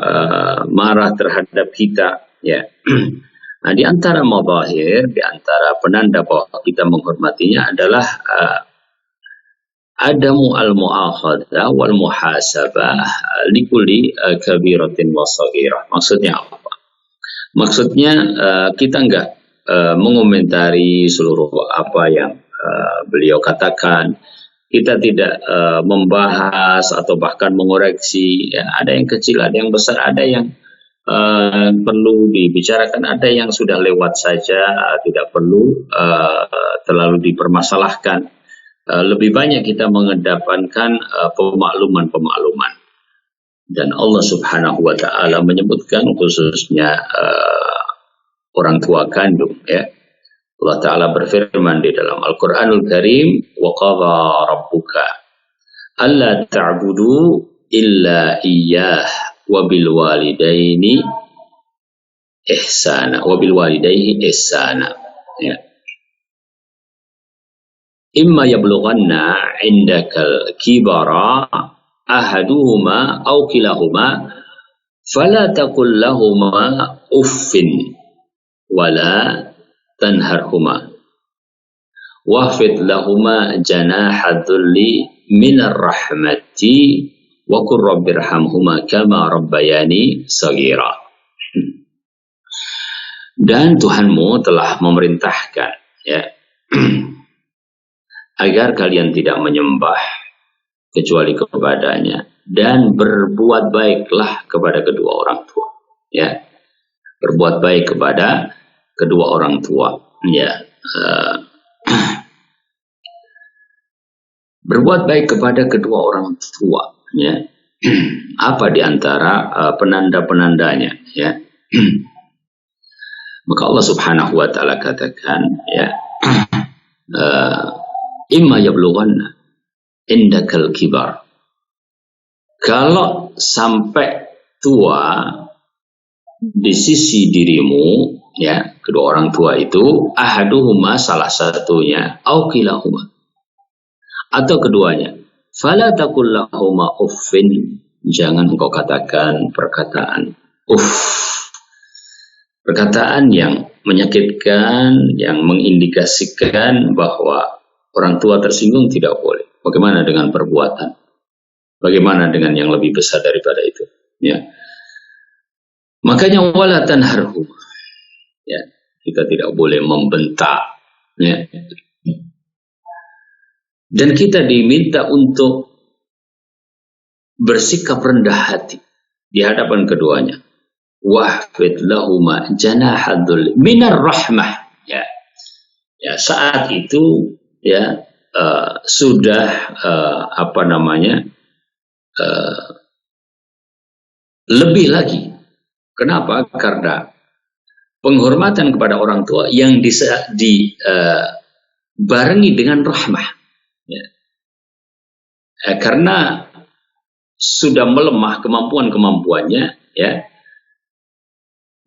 marah terhadap kita, ya. Nah, di antara mazahir, di antara penanda bahwa kita menghormatinya adalah adamu al-mu'akhadah wal muhasabah likulli kabiratin wa saghirah. Maksudnya apa? Maksudnya kita enggak mengomentari seluruh apa yang beliau katakan. Kita tidak membahas atau bahkan mengoreksi, ya. Ada yang kecil, ada yang besar, ada yang perlu dibicarakan, ada yang sudah lewat saja, tidak perlu terlalu dipermasalahkan. Lebih banyak kita mengedepankan pemakluman-pemakluman. Dan Allah Subhanahu wa Ta'ala menyebutkan khususnya orang tua kandung, ya. Allah Ta'ala berfirman di dalam Al-Quranul Karim, wa qadha rabbuka alla ta'budu illa iyyah wa bil walidaini ihsana wa bil walidayhi ihsana, ya. Imma yablughanna indakal kibara ahaduhuma aw kilahuma fala taqul lahuma uffin wala tanharhuma wahfid lahuma janaha dhulli minar rahmati wa qur rabbirhamhuma kama rabbayani saghira. Dan Tuhanmu telah memerintahkan, ya, agar kalian tidak menyembah kecuali kepadanya dan berbuat baiklah kepada kedua orang tua, ya. Berbuat baik kepada kedua orang tua, ya. Berbuat baik kepada kedua orang tua, ya. Apa di antara penanda-penandanya, ya. Maka Allah Subhanahu wa Ta'ala katakan, ya, imma yablughanna indakal kibar, kalau sampai tua di sisi dirimu, ya, kedua orang tua itu, ahaduhuma salah satunya, au kilahuma atau keduanya, fala taqul lahuma uffin, jangan engkau katakan perkataan perkataan yang menyakitkan, yang mengindikasikan bahwa orang tua tersinggung, tidak boleh. Bagaimana dengan perbuatan? Bagaimana dengan yang lebih besar daripada itu, ya. Makanya wala tanharhum, ya, kita tidak boleh membentak, ya. Dan kita diminta untuk bersikap rendah hati di hadapan keduanya. Wahfid lahuma janahadul minar rahmah, ya. Ya, saat itu, ya, sudah apa namanya, lebih lagi. Kenapa? Karena penghormatan kepada orang tua yang dibarengi dengan rahmah, ya. Karena sudah melemah kemampuannya, ya,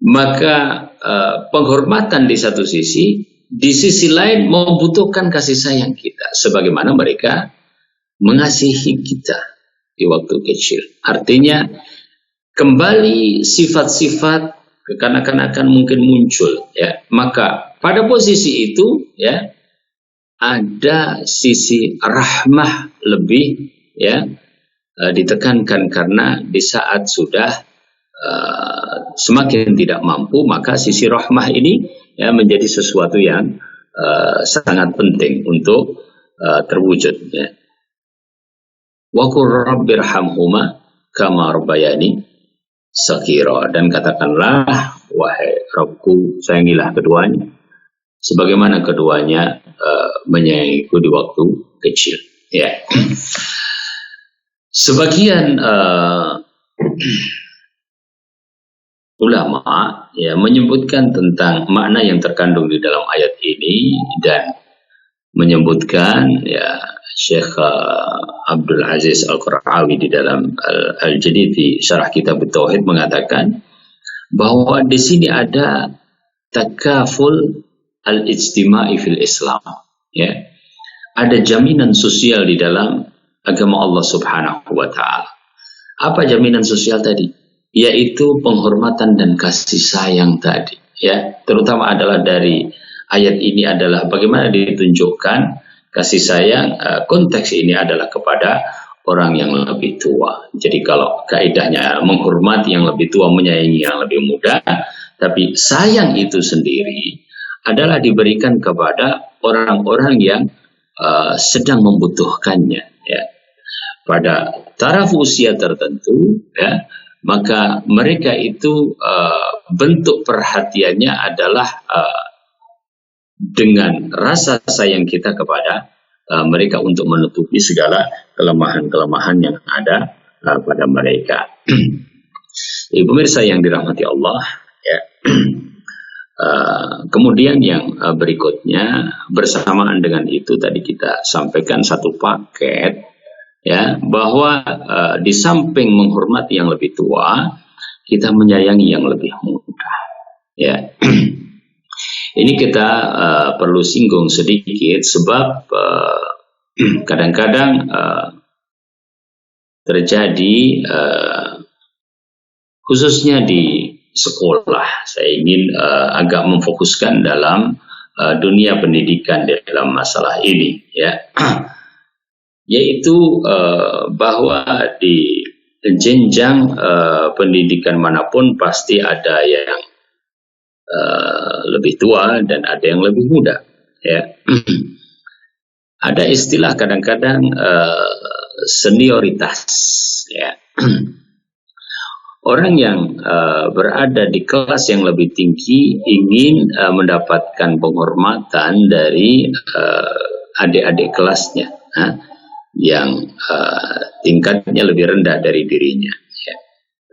maka penghormatan di satu sisi, di sisi lain membutuhkan kasih sayang kita, sebagaimana mereka mengasihi kita di waktu kecil. Artinya kembali sifat-sifat kekanak-kanakan mungkin muncul, ya. Maka pada posisi itu, ya, ada sisi rahmah lebih, ya, ditekankan, karena di saat sudah semakin tidak mampu, maka sisi rahmah ini, ya, menjadi sesuatu yang sangat penting untuk terwujud, ya. Wa qur rabbirhamhuma kama rabbayani saghira, dan katakanlah, wahai Rabbku, sayangilah keduanya sebagaimana keduanya menyayangiku di waktu kecil, ya. Sebagian ulama ya menyebutkan tentang makna yang terkandung di dalam ayat ini dan menyebutkan ya Syekh Abdul Aziz Al-Qarawi di dalam Al-Jadid di Syarah Kitab Tauhid mengatakan bahwa di sini ada takaful al-ijtima'i fil Islam, ya. Ada jaminan sosial di dalam agama Allah Subhanahu wa taala. Apa jaminan sosial tadi? Yaitu penghormatan dan kasih sayang tadi, ya. Terutama adalah dari ayat ini adalah bagaimana ditunjukkan kasih sayang, konteks ini adalah kepada orang yang lebih tua. Jadi kalau kaidahnya menghormati yang lebih tua, menyayangi yang lebih muda, tapi sayang itu sendiri adalah diberikan kepada orang-orang yang sedang membutuhkannya, ya. Pada taraf usia tertentu, ya, maka mereka itu bentuk perhatiannya adalah dengan rasa sayang kita kepada mereka untuk menutupi segala kelemahan-kelemahan yang ada pada mereka. Pemirsa yang dirahmati Allah, ya. Kemudian yang berikutnya bersamaan dengan itu tadi kita sampaikan satu paket, ya, bahwa di samping menghormati yang lebih tua, kita menyayangi yang lebih muda, ya. Ini kita perlu singgung sedikit sebab kadang-kadang terjadi khususnya di sekolah. Saya ingin agak memfokuskan dalam dunia pendidikan dalam masalah ini, ya. Yaitu bahwa di jenjang pendidikan manapun pasti ada yang lebih tua dan ada yang lebih muda, ya. Ada istilah kadang-kadang senioritas, ya. Orang yang berada di kelas yang lebih tinggi ingin mendapatkan penghormatan dari adik-adik kelasnya, yang tingkatnya lebih rendah dari dirinya, ya.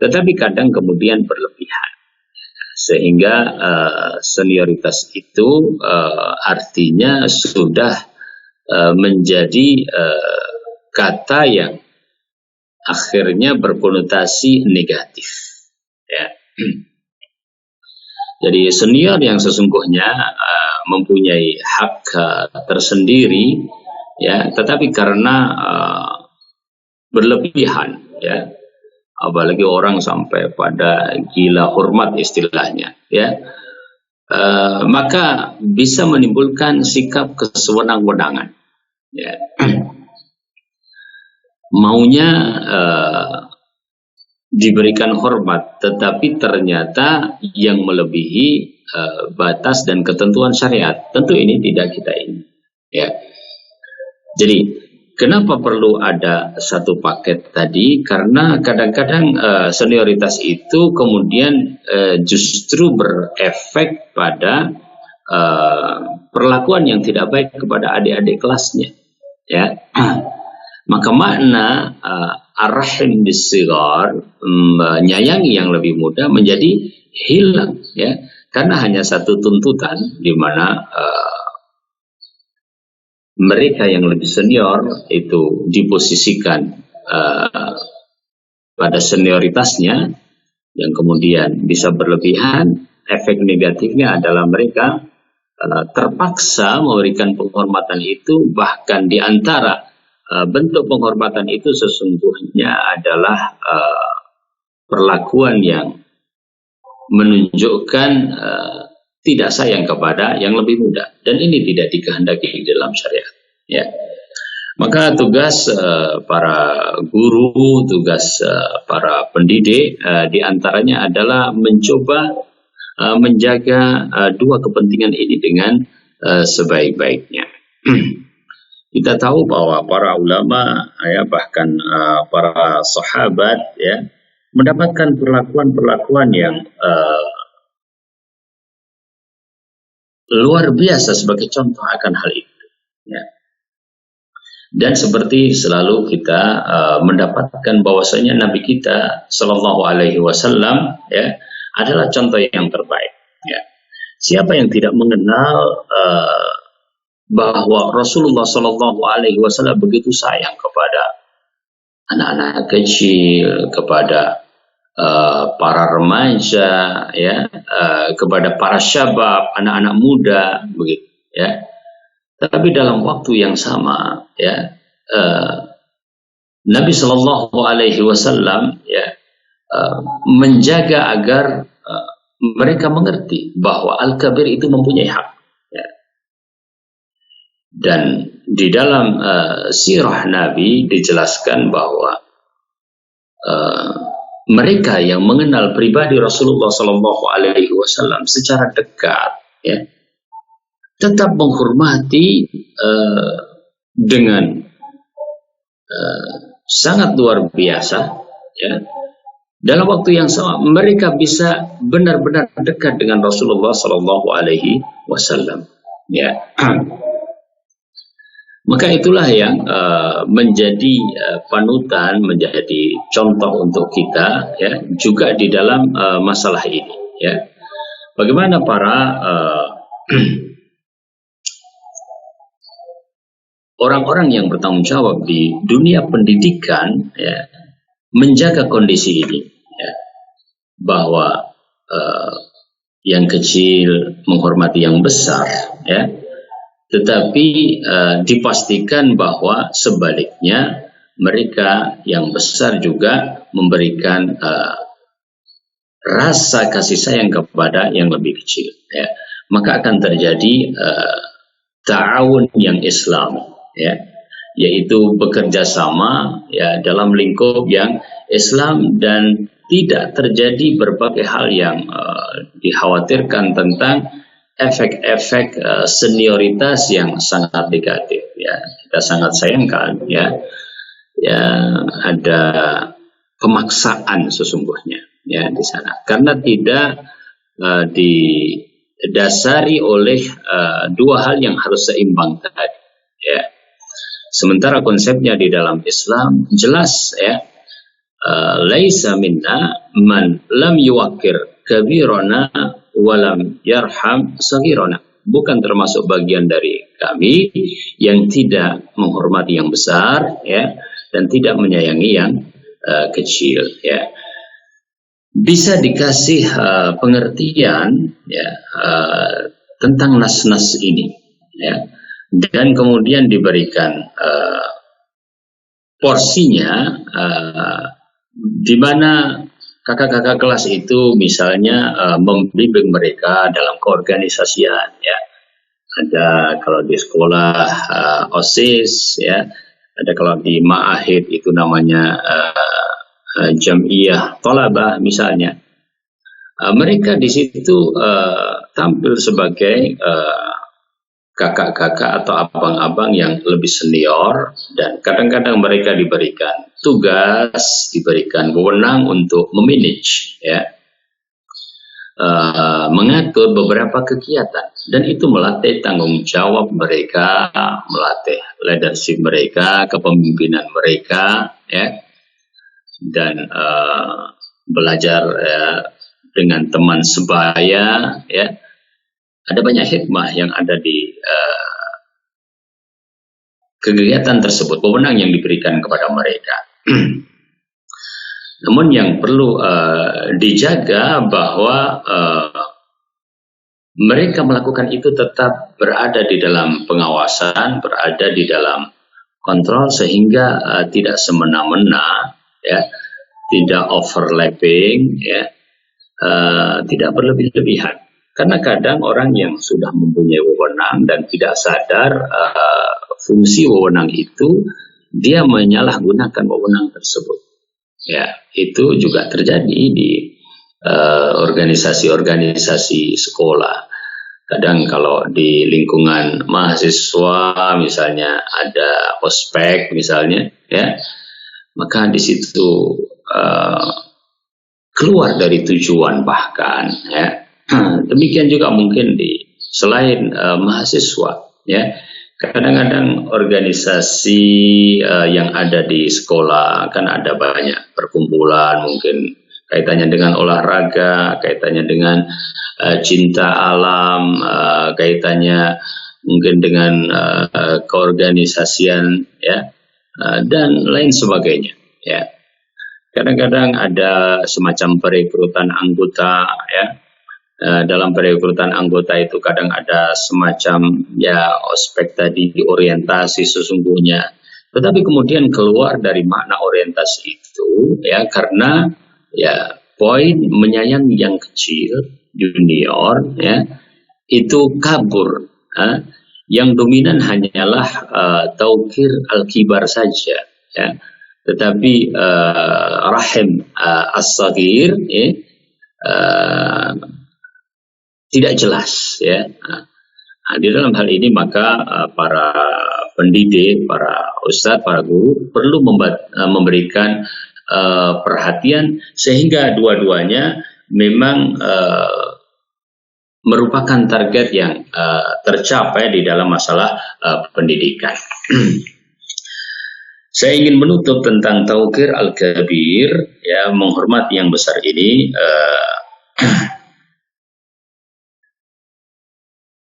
Tetapi kadang kemudian berlebihan, sehingga senioritas itu artinya sudah menjadi kata yang akhirnya berkonotasi negatif, ya. Jadi senior yang sesungguhnya mempunyai hak tersendiri, ya, tetapi karena berlebihan, ya, apalagi orang sampai pada gila hormat istilahnya, ya, maka bisa menimbulkan sikap kesewenang-wenangan, ya. Maunya diberikan hormat, tetapi ternyata yang melebihi batas dan ketentuan syariat. Tentu ini tidak kita ingin, ya. Jadi kenapa perlu ada satu paket tadi? Karena kadang-kadang senioritas itu kemudian justru berefek pada perlakuan yang tidak baik kepada adik-adik kelasnya, ya. Maka makna ar-rahim bis-sighar, menyayangi yang lebih muda, menjadi hilang, ya, karena hanya satu tuntutan di mana mereka yang lebih senior itu diposisikan pada senioritasnya, yang kemudian bisa berlebihan. Efek negatifnya adalah mereka terpaksa memberikan penghormatan itu, bahkan di antara bentuk penghormatan itu sesungguhnya adalah perlakuan yang menunjukkan tidak sayang kepada yang lebih muda, dan ini tidak dikehendaki dalam syariat, ya. Maka tugas para guru, tugas para pendidik diantaranya adalah mencoba menjaga dua kepentingan ini dengan sebaik-baiknya. Kita tahu bahwa para ulama, ya, bahkan para sahabat, ya, mendapatkan perlakuan-perlakuan yang luar biasa sebagai contoh akan hal itu, ya. Dan seperti selalu kita mendapatkan bahwasanya Nabi kita Shallallahu Alaihi Wasallam ya adalah contoh yang terbaik. Ya. Siapa yang tidak mengenal bahwa Rasulullah Shallallahu Alaihi Wasallam begitu sayang kepada anak-anak kecil, kepada para remaja, ya, kepada para syabab, anak-anak muda, begitu, ya. Tapi dalam waktu yang sama, ya, Nabi Shallallahu Alaihi Wasallam ya menjaga agar mereka mengerti bahwa al-kabir itu mempunyai hak. Ya. Dan di dalam sirah Nabi dijelaskan bahwa mereka yang mengenal pribadi Rasulullah Shallallahu Alaihi Wasallam secara dekat, ya, tetap menghormati dengan sangat luar biasa, ya. Dalam waktu yang sama mereka bisa benar-benar dekat dengan Rasulullah Sallallahu Alaihi Wasallam. Ya, maka itulah yang menjadi panutan, menjadi contoh untuk kita, ya, juga di dalam masalah ini. Ya, bagaimana para orang-orang yang bertanggung jawab di dunia pendidikan, ya, menjaga kondisi ini, ya, bahwa yang kecil menghormati yang besar, ya, tetapi dipastikan bahwa sebaliknya mereka yang besar juga memberikan rasa kasih sayang kepada yang lebih kecil, ya. Maka akan terjadi ta'awun yang Islam, ya, yaitu bekerja sama, ya, dalam lingkup yang Islam, dan tidak terjadi berbagai hal yang dikhawatirkan tentang efek-efek senioritas yang sangat negatif, ya. Kita sangat sayangkan, ya, ya, ada pemaksaan sesungguhnya, ya, di sana karena tidak didasari oleh dua hal yang harus seimbang tadi, ya. Sementara konsepnya di dalam Islam jelas, ya, laisa minna man lam yuwakir kabirona walam yarham saghirona. Bukan termasuk bagian dari kami yang tidak menghormati yang besar, ya, dan tidak menyayangi yang kecil, ya. Bisa dikasih pengertian, ya, tentang nas-nas ini, ya, dan kemudian diberikan porsinya, di mana kakak-kakak kelas itu misalnya membimbing mereka dalam keorganisasian, ya. Ada kalau di sekolah OSIS, ya. Ada kalau di ma'ahid itu namanya Jam'iyah Thalabah misalnya. Mereka di situ tampil sebagai kakak-kakak atau abang-abang yang lebih senior, dan kadang-kadang mereka diberikan tugas, diberikan wewenang untuk memanage, ya, mengatur beberapa kegiatan, dan itu melatih tanggung jawab mereka, melatih leadership mereka, kepemimpinan mereka, ya, dan belajar, ya, dengan teman sebaya, ya. Ada banyak hikmah yang ada di kegiatan tersebut, wewenang yang diberikan kepada mereka. Namun yang perlu dijaga bahwa mereka melakukan itu tetap berada di dalam pengawasan, berada di dalam kontrol, sehingga tidak semena-mena, ya, tidak overlapping, ya, tidak berlebih-lebihan. Karena kadang orang yang sudah mempunyai wewenang dan tidak sadar fungsi wewenang itu, dia menyalahgunakan wewenang tersebut. Ya, itu juga terjadi di organisasi-organisasi sekolah. Kadang kalau di lingkungan mahasiswa misalnya ada ospek misalnya, ya, maka di situ keluar dari tujuan bahkan, ya. Demikian juga mungkin di selain mahasiswa, ya, Kadang-kadang organisasi yang ada di sekolah kan ada banyak perkumpulan, mungkin kaitannya dengan olahraga, kaitannya dengan cinta alam, kaitannya mungkin dengan keorganisasian, ya, dan lain sebagainya. Ya, kadang-kadang ada semacam perekrutan anggota, ya. Dalam perekrutan anggota itu kadang ada semacam ya ospek tadi, orientasi sesungguhnya, tetapi kemudian keluar dari makna orientasi itu ya karena ya poin menyayangi yang kecil, junior, ya itu kabur. Yang dominan hanyalah taukir al-kibar saja, ya, tetapi rahim as-saghir, ya, tidak jelas, ya. Di dalam hal ini maka para pendidik, para ustadz, para guru perlu memberikan perhatian sehingga dua-duanya memang merupakan target yang tercapai di dalam masalah pendidikan. Saya ingin menutup tentang taukir al-kabir, ya, menghormati yang besar ini.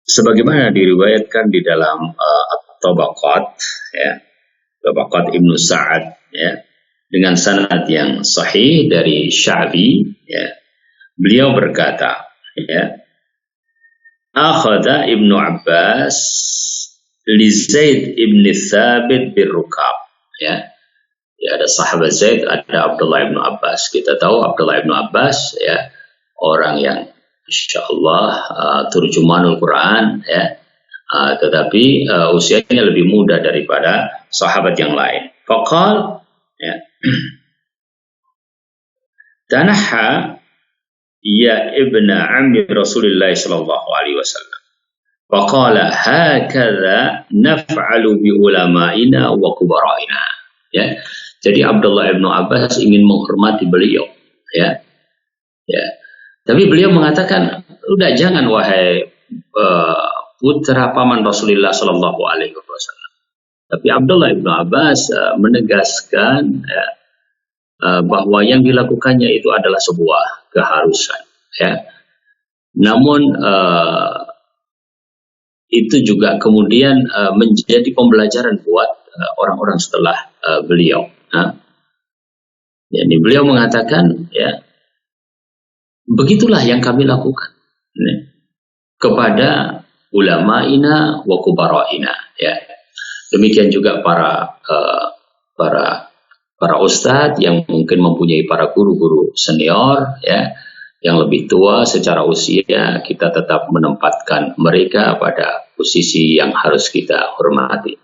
Sebagaimana diriwayatkan di dalam At-Tabaqat, ya, Tabaqat Ibnu Sa'ad, ya, dengan sanad yang sahih dari Sya'bi, ya, beliau berkata, ya, akhadha Ibnu Abbas li Zaid ibn Thabit birrukab, ya. Ya, ada sahabat Zaid, ada Abdullah ibnu Abbas. Kita tahu Abdullah ibnu Abbas, ya, orang yang insyaallah turjumanul Quran, ya, tetapi usianya lebih muda daripada sahabat yang lain. Faqal, ya, tanaha ya ibna ammi Rasulullah sallallahu alaihi wasallam. Faqala hakadha naf'alu bi ulama'ina wa kubara'ina. Ya. Jadi Abdullah ibnu Abbas ingin menghormati beliau, ya. Ya. Tapi beliau mengatakan, udah jangan wahai putra paman Rasulullah Sallallahu Alaihi Wasallam. Tapi Abdullah ibnu Abbas menegaskan, ya, bahwa yang dilakukannya itu adalah sebuah keharusan. Ya. Namun itu juga kemudian menjadi pembelajaran buat orang-orang setelah beliau. Jadi beliau mengatakan, ya, begitulah yang kami lakukan, ya, kepada ulama'ina wa kubara'ina, ya. Demikian juga para ustadz yang mungkin mempunyai para guru-guru senior, ya, yang lebih tua secara usia, kita tetap menempatkan mereka pada posisi yang harus kita hormati.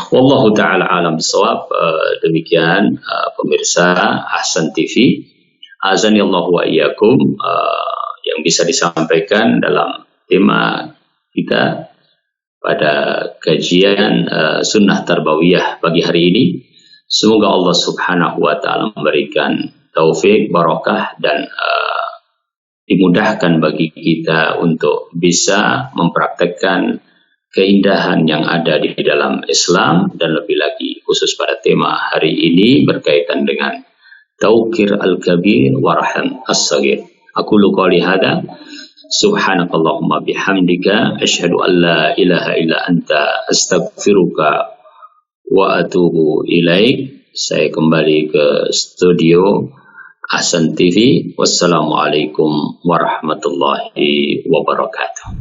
Wallahu ta'ala alam bisawab. Demikian pemirsa Ahsan TV, azanillahu wa iyyakum, yang bisa disampaikan dalam tema kita pada kajian sunnah tarbawiyah pagi hari ini. Semoga Allah subhanahu wa ta'ala memberikan taufik, barakah, dan dimudahkan bagi kita untuk bisa mempraktekkan keindahan yang ada di dalam Islam, dan lebih lagi khusus pada tema hari ini berkaitan dengan taukir al-kabir waraham as-saghir. Aqulu qouli hadza, subhanakallahumma bihamdika, asyhadu an la ilaha illa anta, astaghfiruka wa atubu ilaik. Saya kembali ke studio Ahsan TV. Wassalamualaikum warahmatullahi wabarakatuh.